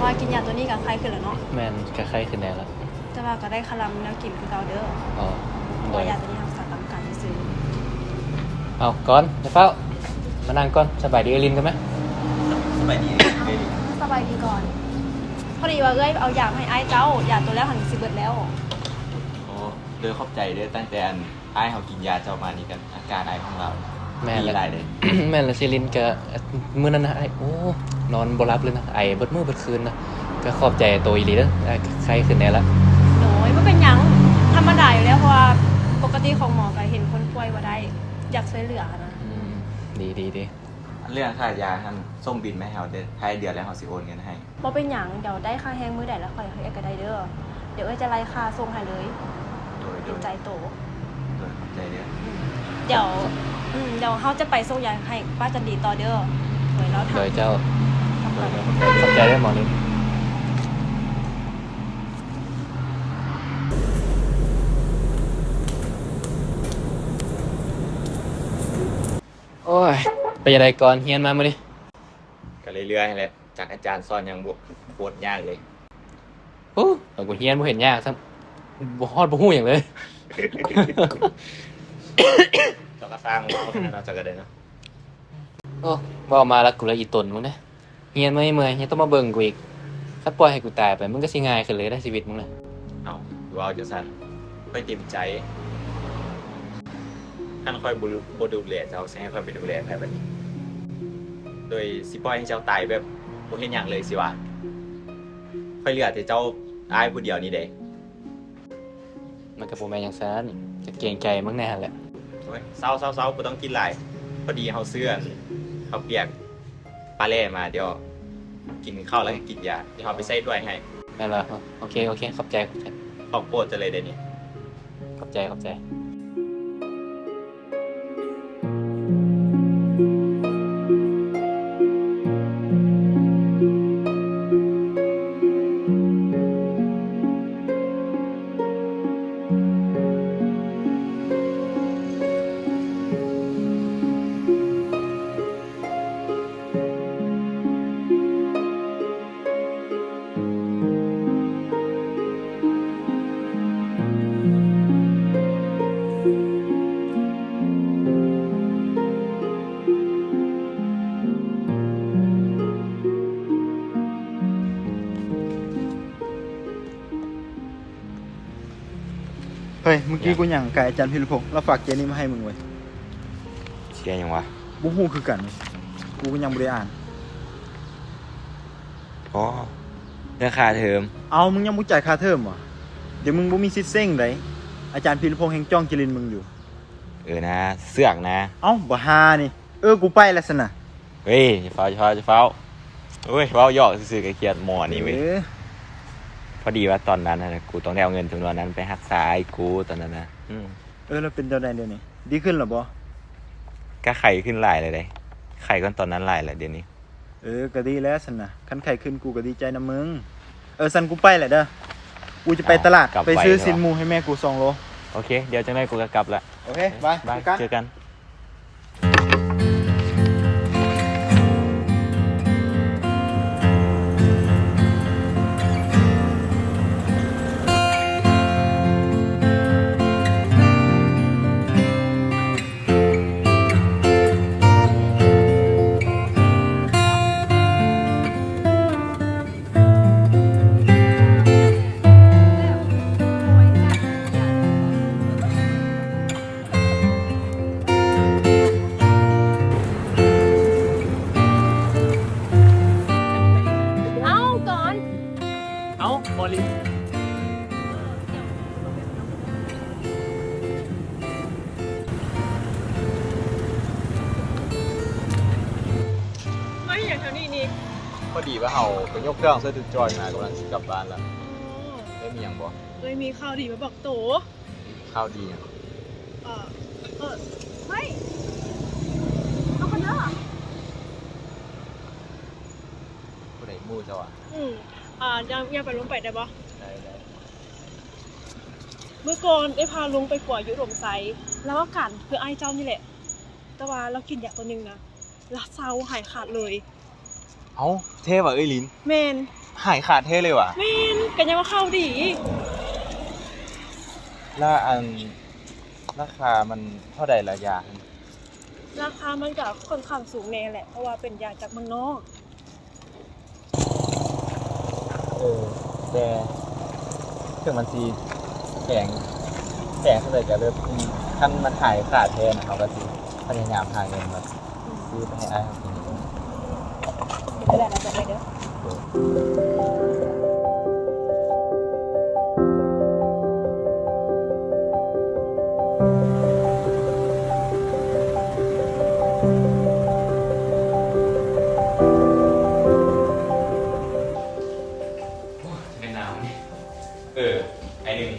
ว่ากินยาตัวนี้กับใครขึ้นแล้วเนาะแม่นก็ไข้ขึ้นแน่แล้วแต่ว่าก็ได้คารัมแนวกินคือเก่าเด้ออ๋อเพราะยาตัวนี้รักษาตามการซื้อเอาก่อนเดี๋ยวเฝ้ามานั่งก่อนสบายดีเอลินกันไหมสบายดีสบายดีก่อนพอดีว่าเอายาให้ไอ้เจ้ายาตัวแรกหันสิเบิดแล้วโอ้โดยขอบใจเด้อตั้งแต่ไอ้เขากินยาเจ้ามานี่กันอาการไอของเราแม่ดีหลายเลย แม่ละเซลินก็มื้อนั้นนะไอ้โอ้นอนบ่หลับเลยนะไอ้เบิดมื้อเบิดคืนนะก็ขอบใจตัวอีหลีเด้อไข้ขึ้นแน่ละโน้ยบ่เป็นหยังธรรมดาอยู่แล้วเพราะว่าปกติของหมอก็เห็นคนป่วยบ่ได้อยากช่วยเหลือนะดีเรื่องค่ายาท่านส่งบินไหมเฮาเด้อให้เดือนแล้วเฮาสิโอนเงินให้บ่เป็นหยังเดี๋ยวได้ค่าแฮงมื้อใดแล้วค่อยให้ก็ได้เด้อเดี๋ยวจะไล่ค่าส่งให้เลยโดยใจโตโดยขอบใจเด้อเดี๋ยวเขาจะไปส่งยาให้ป้าจันดีต่อเด้อเหมือนเราทำโดยเจ้าขอบใจได้หมอนี่โอ้ยไปยังไงก่อนเฮียนมามื้อนี้ก็เรื่อยๆแหละจากอาจารย์สอนยังปวดยากเลยโอ้แต่กูเฮียนบ่เห็นยากซะบ่ฮอดบ่ฮู้หยังเลยเจ้าก็สร้างเว้าขนาดเราจะก็ได้เนาะโอ้เว้ามาแล้วกูละอีตนมึงนะเฮียนไม่เมื่อยยังต้องมาเบิ่งกูอีกถ้าปล่อยให้กูตายไปมึงก็สิง่ายขึ้นเลยได้ชีวิตมึงน่ะเอาว้าวจังซั่นค่อยเต็มใจท่านค่อยบ่ดูแลเจ้าสิให้ค่อยไปดูแลไผบัดนี้โดยสิปล่อยให้เจ้าตายแบบบ่เฮ็ดหยังเลยสิวะค่อยเหลือแต่เจ้าตายผู้เดียวนี่เด้มันก็บ่แม่นหยังซั้นจะเกรงใจมึงแน่หั่นแหละโอ้ยเศร้าบ่ต้องกินหลายพอดีเฮาซื้อข้าวเปียกปลาแล่มาเดี๋ยวกินข้าวแล้วก็กินยาเดี๋ยวเฮาไปใส่ถ้วยให้แม่นล่ะโอเคขอบใจของโปรดจะเลยเด้นี่ขอบใจเฮ้ยเมื่อกี้กูหยั่งไก่อาจารย์พิรพงศ์เราฝากเจนี่มาให้มึงไว้เสียยังวะบ่ฮู้คือกันกูก็ยังบ่ได้อ่านอ๋อเรื่องค่าเทอมเอามึงยังบ่จ่ายค่าเทอมเหรอเดี๋ยวมึงบ่มีสิทธิ์เซ้งได้อาจารย์พิรพงศ์แห่งจ้องจรินมึงอยู่นะเสือกนะเอ้าบ่ฮานี่กูไปแล้วซั่นน่ะเฮ้ยจะเฝ้าเฮ้ยเฝ้าย่อซื่อๆก็เครียดหมอนี่เว้ยพอดีว่าตอนนั้นนะกูต้องได้เอาเงินจำนวนนั้นไปรักษาไอ้กูตอนนั้นนะแล้วเป็นเจ้าใดเดี๋ยวนี้ดีขึ้นหรอบ่ก็ไข้ขึ้นหลายเลยเด้ไข้ก่อนตอนนั้นหลายแหละเดี๋ยวนี้ก็ดีแล้วซั่นน่ะคันไข้ขึ้นกูก็ดีใจนะมึงซั่นกูไปแหละเด้อกูจะไปตลาดไปซื้อสินหมูให้แม่กู2 โลโอเคเดี๋ยวจังได๋กูก็กลับละโอเคบายเจอกันบอลิไม่อย่างเท่านี้นี่พอดีว่าเฮาไปยกเครื่องเสื้อถึงจอยมากำลังกลับบ้านแล้วได้มีหยังบ่มีข่าวดีมาบอกโตข้าวดีอ่ะไม่เอาคนเด้อผู้ใดมู่เจ้าอ่ะยังไปลงไปได้ปะได้ เมื่อก่อนได้พาลุงไปกว่ายุโรปไซแล้วก็กันคือไอ้เจ้านี่แหละแต่ว่าเรากินยาตัวนึงนะรักเศร้าหายขาดเลย เอ้าเท่ว่ะเอ้ยลิน แมน หายขาดเท่เลยว่ะ แมนกันยังว่าเข้าดี แล้วอันราคามันเท่าใดละยา ราคามันก็ค่อนข้างสูงแน่แหละเพราะว่าเป็นยาจากเมืองนอก แต่ถึงมันสิแพงเท่าใดก็เริ่มคันมันหายขาดแท้นะครับก็สิพยายามหาเงินมาซื้อไปให้อ้ายเขากิน ไม่ได้นะบอกเลยเด้อ เป็นหนาวนี่ ไอ้หนึ่ง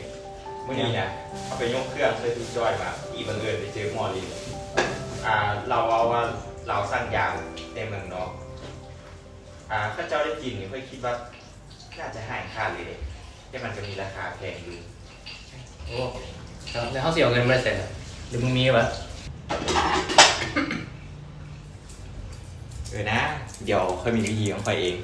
มื้อนี้เนี่ยเอาไปยกเครื่องใส่ตู้จอยมาอีบังเอิญไปเจอหมอลินเราเอาว่าเราสร้างยางในเมืองนอกข้าเจ้าได้กินเนี่ยค่อยคิดว่าน่าจะหายขาดเลยเด็แต่มันจะมีราคาแพงอยู่ โอ้แล้วเขาเสียเงินไม่ได้เสร็จอะหรือมึงมีปะ นะ เดี๋ยวค่อยมีวิธีของไปเอง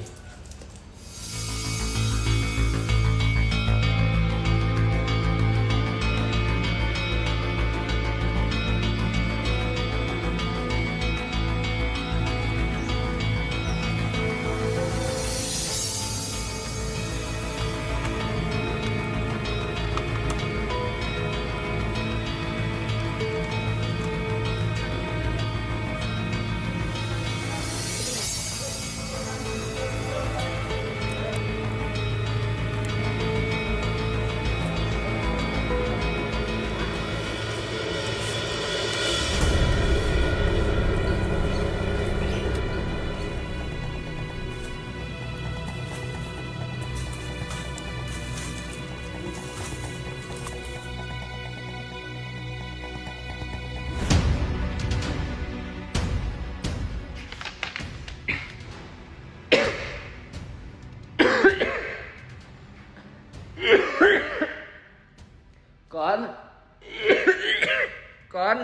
ก่อน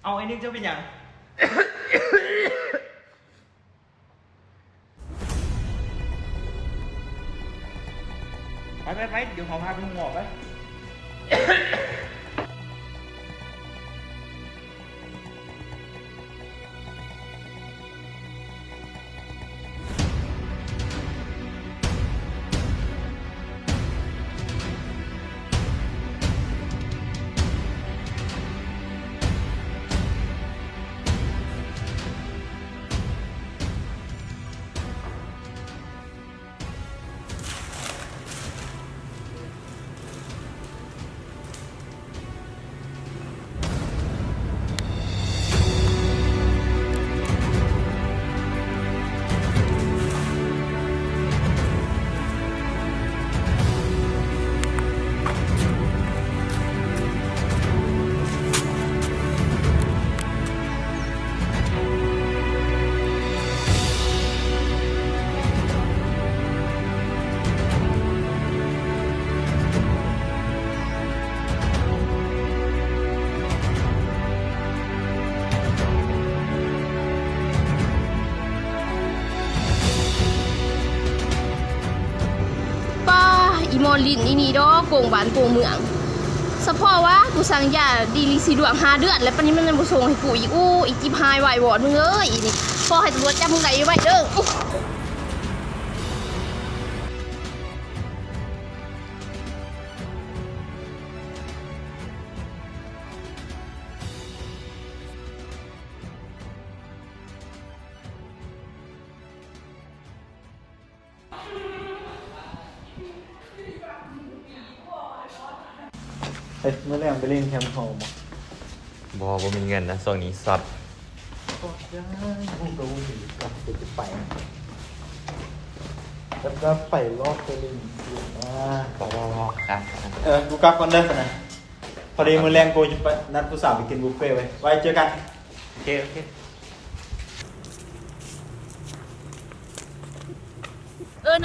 เอาไอ้นึกเจ้าเป็นยัง ไปเดี๋ยวขอพาไปหงอกไป อีมอลินอีนี่ดอกโกงบ้านโกงเมืองสะพ่อว่ากูสั่งยาดีลิซีดวง5 เดือนแล้วปานนี้มันยังบ่ส่งให้กูอีกอีกจิบหายไหววอดมึงเอ้ยอีนี่พ่อให้ตำรวจจับมึงได้ไว้เด้อเมื่อแรงไปเล่นแคมป์โฮม บ่มีเงินนะส่วนนี้ซับ ก็ได้พูดกับพูดถึงกับจะไปแล้วก็ไปรอบไปเล่นครับ กูกลับก่อนได้สินะพอดีมื้อแรงกูจะไปนัดผู้สาวไปกินบุฟเฟ่ต์ไว้เจอกัน โอเค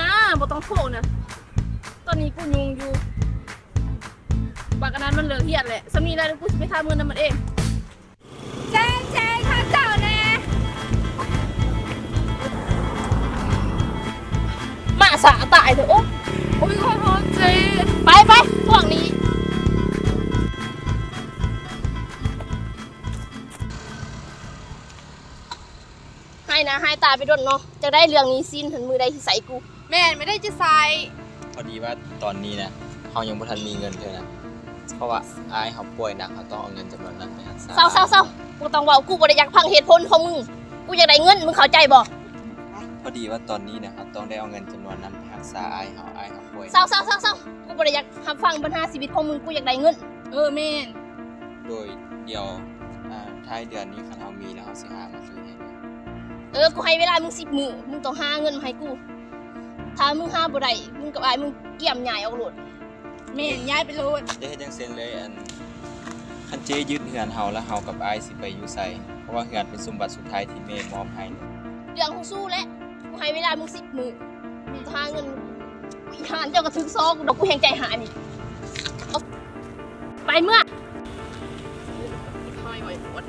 นะบ่ต้องโทษนะตอนนี้กูยุ่งอยู่บักอันนั้น มันเหลือเหียดแหละสำนีแล้วกูจะไปทำเงินนำมันเองเจ๊ข้าเจ้าแน่มาสาตายเถอะโอ้ยขอโทษเจ๊ไปพวกนี้ให้นะให้ตาไปดนเนาะจะได้เรื่องนี้สิ้นถึงมือใดที่ใส่กูแม่ไม่ได้จะใส่ พอดีว่าตอนนี้นะเขายังบ่ทันมีเงินเลยนะเพราะว่าอายเขาป่วยหนักเขาต้องเอาเงินจำนวนนั้นไปรักษา เศร้ากูต้องเว่ากูบ่ได้อยากฟังเหตุผลของมึงกูอยากได้เงินมึงเข้าใจบ่ พอดีว่าตอนนี้นะเขาต้องได้เอาเงินจำนวนนั้นไปรักษาอายเขาป่วย เศร้ากูบ่ได้อยากรับฟังปัญหาชีวิตของมึงกูอยากได้เงินแม่น โดยเดี๋ยวท้ายเดือนนี้คันเขามีแล้วเขาสิหามาคืนให้ด้วย กูให้เวลามึง10 มื้อมึงต้องหาเงินมาให้กูถ้ามึงหาบ่ได้มึงกับอายมึงเกี่ยมใหญ่ออกโลดแม่นย้ายไปโลด จะเฮ็ดจังเซ็นเลยคันเจยึดเฮือนเฮาแล้วเฮากับอายสิไปอยู่ไสเพราะว่าเฮือนเป็นสมบัติสุดท้ายที่แม่มอบให้ เรื่องของสู้แหละกูให้เวลามึง10 มื้อมึงหาเงินอีหานเจ้าก็ถึกซอกกูดอกกูแฮงใจหายนี่เอาไปเมื่อให้ไว้ปวด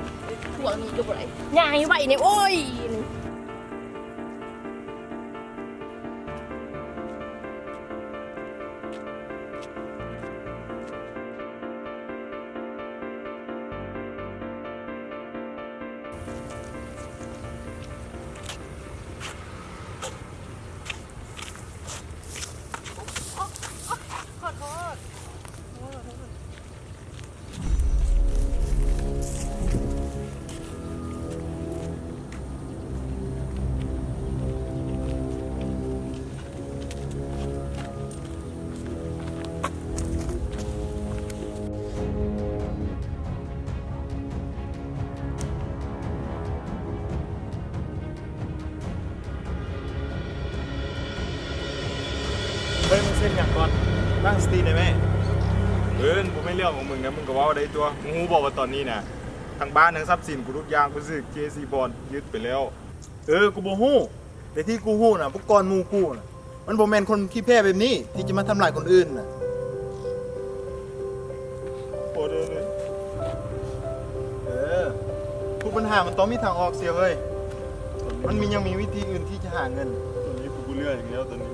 พวกนี้อยู่บ่ได้ย้ายไว้นี่โอ้ยเฮ้ยมึงเส้นอย่างก่อนตั้งสติได้ไหมกูไม่เรื่องของมึงนะมึงก็ว่าได้ตัวมึงฮู้บอกว่าตอนนี้นะทางบ้านทางทรัพย์สินกูทุกอย่างกูซื้อ JC Bond ยึดไปแล้วกูบ่ฮู้แต่ที่กูฮู้น่ะพวกกรหมู่กูน่ะมันบ่แม่นคนขี้แพ้แบบนี้ที่จะมาทำลายคนอื่นน่ะโอ้เลยทุกปัญหามันต้องมีทางออกเสียเว้ยมันยังมีวิธีอื่นที่จะหาเงินตอนนี้กูเลื่อยอย่างแล้วตอนนี้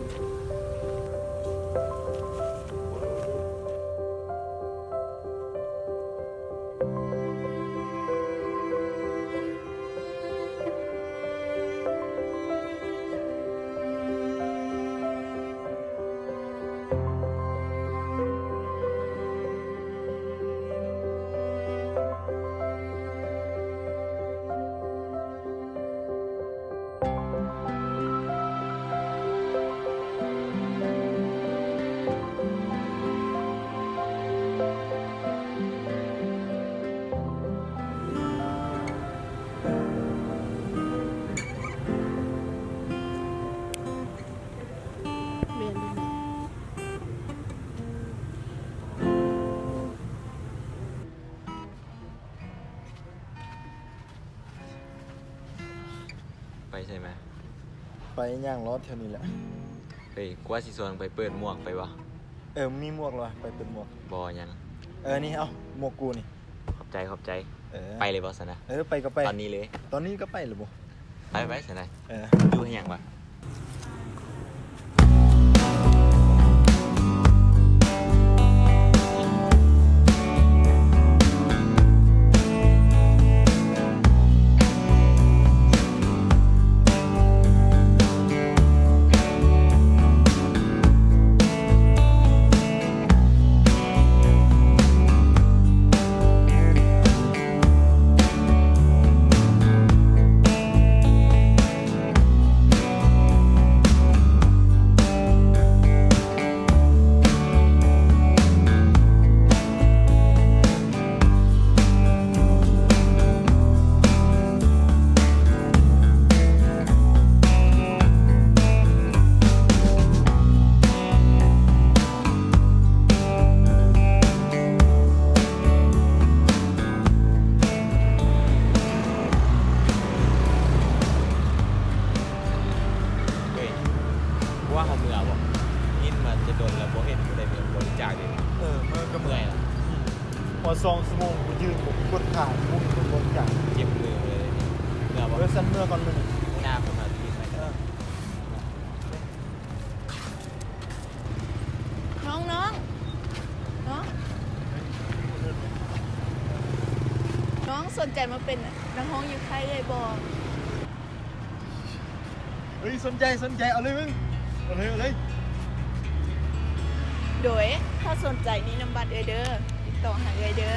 ไปใช่ไหม ไปย่างรถเท่านี้แหละ เฮ้ยกว่าสิสวนไปเปิดหมวกไปวะ มีหมวกเหรอไปเป็นหมวก บอยัง นี่เอาหมวกกูนี่ ขอบใจไปเลยบอสนะ ไปก็ไป ตอนนี้เลย ตอนนี้ก็ไปหรือบ่ ไปสนะ ดูให้ยังวะ พอ2ชั่วโมงกูยืนผมกดขากูมีคนบริการ เจ็บมือเลยเมื่อบอก เออสั้นเมื่อก่อนมึง หน้าผมมาทีไปเด้อ น้องน้องน้องน้องสนใจมาเป็นนักร้องอยู่ค่ายเลยบอ เฮ้ยสนใจเอาเลยมึงเอาเลย โดยถ้าสนใจนี่นำบัตรเด้อติดต่อหาเด้อ